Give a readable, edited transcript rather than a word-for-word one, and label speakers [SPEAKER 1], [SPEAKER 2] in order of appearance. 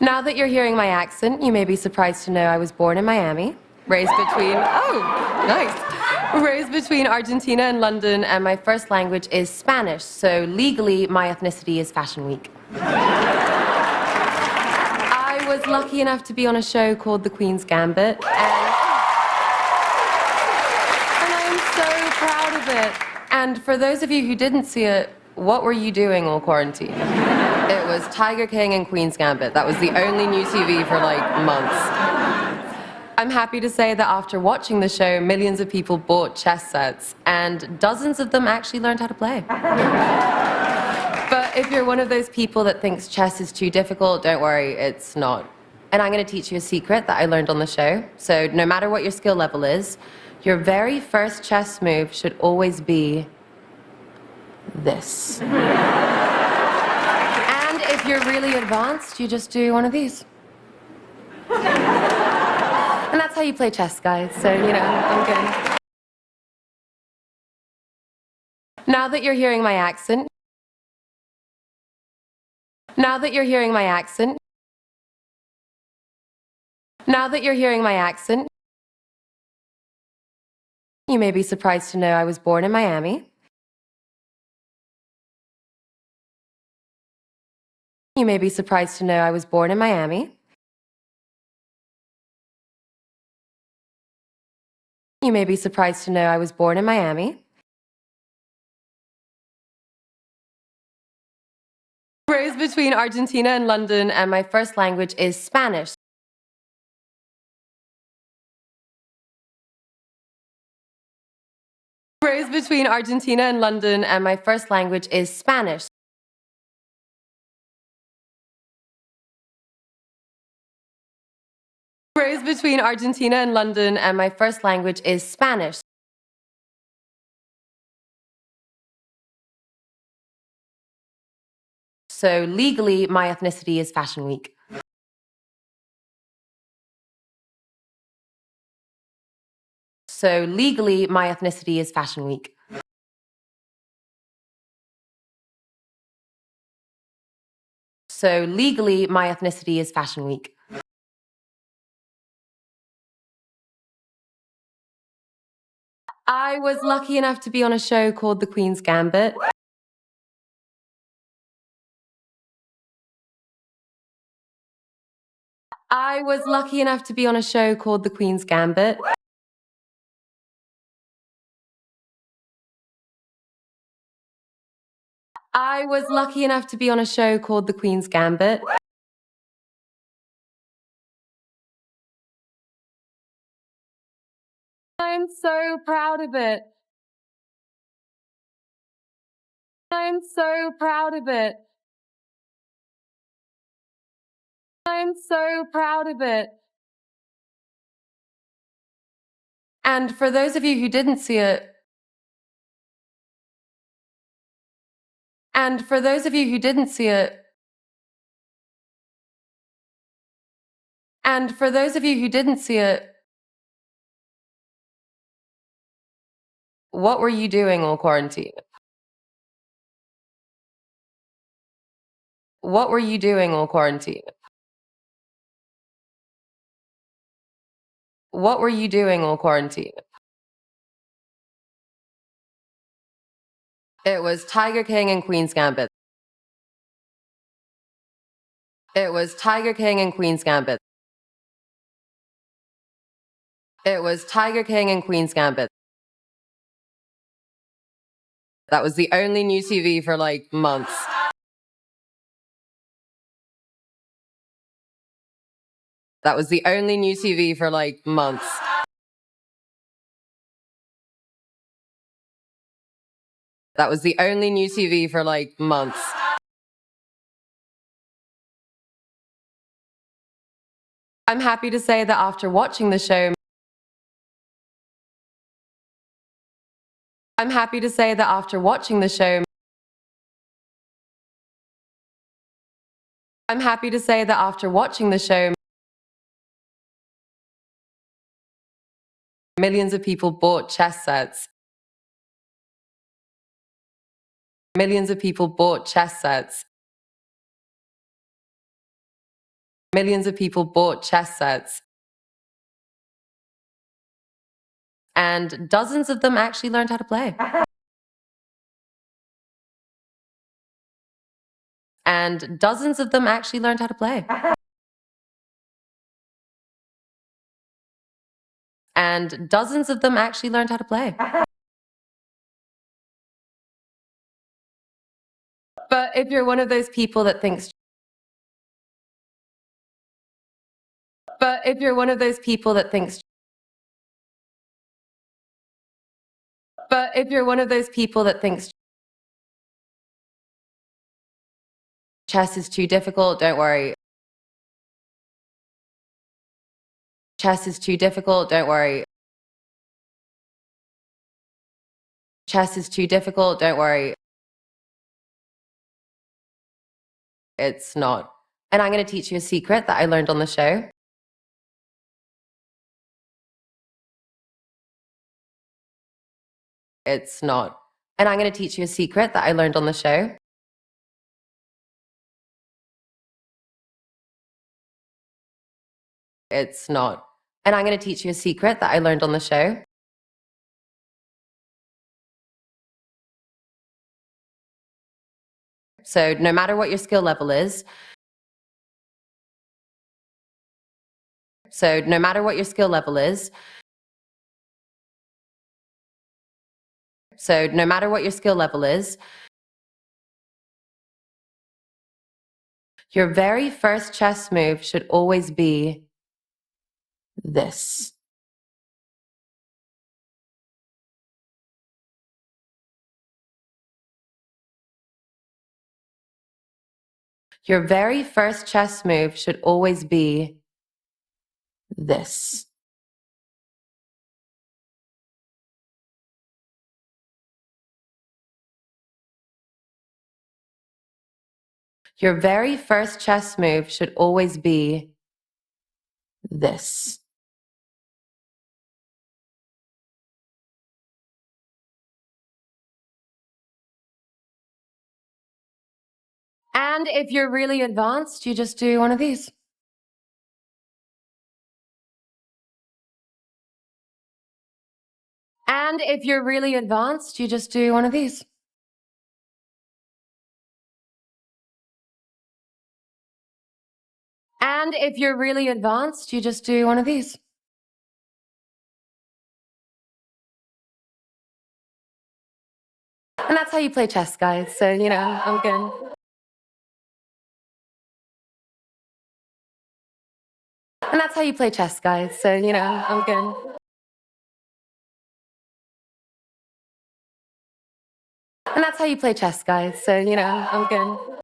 [SPEAKER 1] Now that you're hearing my accent, you may be surprised to know I was born in Miami, raised between, raised between Argentina and London, and my first language is Spanish, so legally my ethnicity is Fashion Week. I was lucky enough to be on a show called The Queen's Gambit, and I'm so proud of it. And for those of you who didn't see it, what were you doing all quarantine? It was Tiger King and Queen's Gambit. That was the only new TV for like months. I'm happy to say that after watching the show, millions of people bought chess sets, and dozens of them actually learned how to play. But if you're one of those people that thinks chess is too difficult, don't worry, it's not. And I'm going to teach you a secret that I learned on the show. So no matter what your skill level is, your very first chess move should always be this. And if you're really advanced, you just do one of these. And that's how you play chess, guys. So, you know, I'm good. Now that you're hearing my accent, now that you're hearing my accent, now that you're hearing my accent, you may be surprised to know I was born in Miami. You may be surprised to know I was born in Miami. You may be surprised to know I was born in Miami. Raised between Argentina and London, and my first language is Spanish. Raised between Argentina and London, and my first language is Spanish. Raised between Argentina and London, and my first language is Spanish. So legally, my ethnicity is Fashion Week. So legally, my ethnicity is Fashion Week. So legally, my ethnicity is Fashion Week. I was lucky enough to be on a show called The Queen's Gambit. I was lucky enough to be on a show called The Queen's Gambit. I was lucky enough to be on a show called The Queen's Gambit. I'm so proud of it. I'm so proud of it. I'm so proud of it. And for those of you who didn't see it, and for those of you who didn't see it, and for those of you who didn't see it, what were you doing all quarantine? What were you doing all quarantine? What were you doing all quarantine? It was Tiger King and Queen's Gambit. It was Tiger King and Queen's Gambit. It was Tiger King and Queen's Gambit. That was the only new TV for like months. That was the only new TV for like months. That was the only new TV for like months. I'm happy to say that after watching the show, I'm happy to say that after watching the show, I'm happy to say that after watching the show, millions of people bought chess sets. Millions of people bought chess sets. Millions of people bought chess sets. And dozens of them actually learned how to play. And dozens of them actually learned how to play. And dozens of them actually learned how to play. But if you're one of those people that thinks But if you're one of those people that thinks But if you're one of those people that thinks chess is too difficult, don't worry. Chess is too difficult, don't worry. Chess is too difficult, don't worry. It's not. And I'm going to teach you a secret that I learned on the show. It's not. And I'm going to teach you a secret that I learned on the show. It's not. And I'm going to teach you a secret that I learned on the show. So no matter what your skill level is, so no matter what your skill level is, so no matter what your skill level is, your very first chess move should always be this. Your very first chess move should always be this. Your very first chess move should always be this. And if you're really advanced, you just do one of these. And if you're really advanced, you just do one of these. And if you're really advanced, you just do one of these. And that's how you play chess, guys. So, I'm good. And that's how you play chess, guys. So, I'm good. And that's how you play chess, guys. So, I'm good.